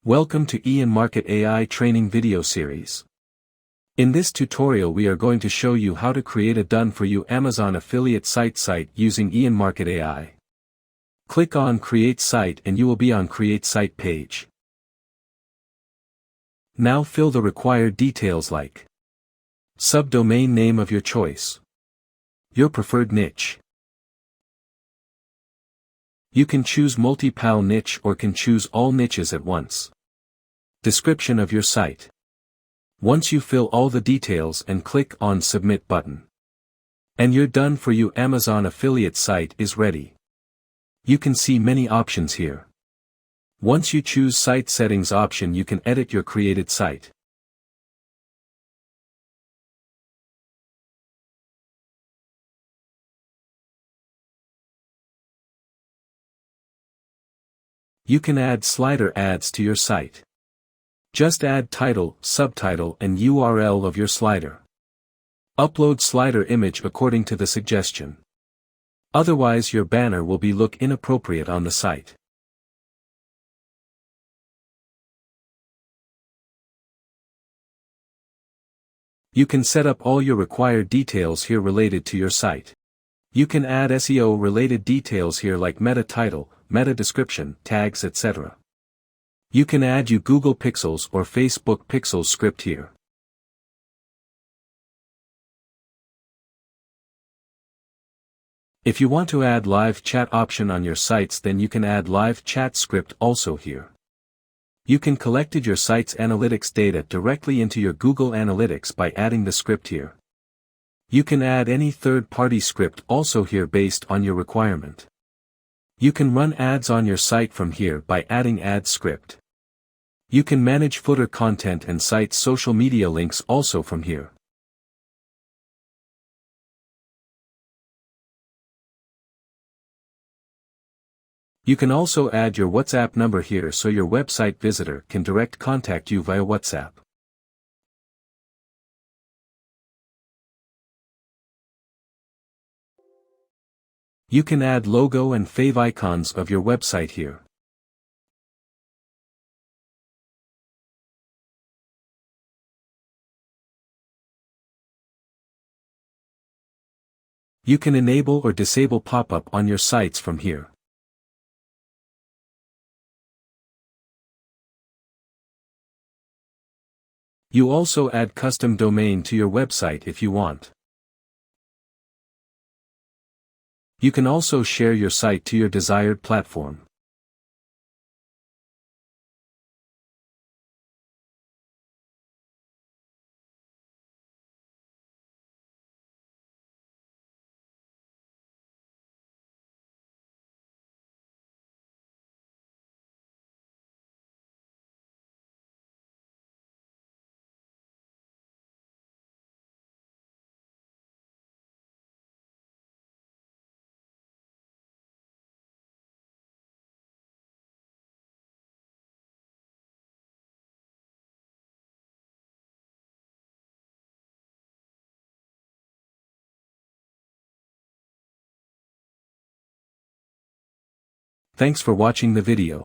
Welcome to Eon Market AI training video series. In this tutorial we are going to show you how to create a done-for-you Amazon affiliate site using Eon Market AI. Click on Create Site and you will be on Create Site page. Now fill the required details like subdomain name of your choice, your preferred niche. You can choose multi-pal niche or can choose all niches at once. Description of your site. Once you fill all the details and click on Submit button, and your done-for-you Amazon affiliate site is ready. You can see many options here. Once you choose Site Settings option, you can edit your created site. You can add slider ads to your site. Just add title, subtitle and URL of your slider. Upload slider image according to the suggestion. Otherwise your banner will look inappropriate on the site. You can set up all your required details here related to your site. You can add SEO related details here like meta title, meta description, tags, etc. You can add your Google Pixels or Facebook Pixels script here. If you want to add live chat option on your sites, then you can add live chat script also here. You can collect your site's analytics data directly into your Google Analytics by adding the script here. You can add any third-party script also here based on your requirement. You can run ads on your site from here by adding ad script. You can manage footer content and site social media links also from here. You can also add your WhatsApp number here so your website visitor can direct contact you via WhatsApp. You can add logo and fave icons of your website here. You can enable or disable pop-up on your sites from here. You also add custom domain to your website if you want. You can also share your site to your desired platform. Thanks for watching the video.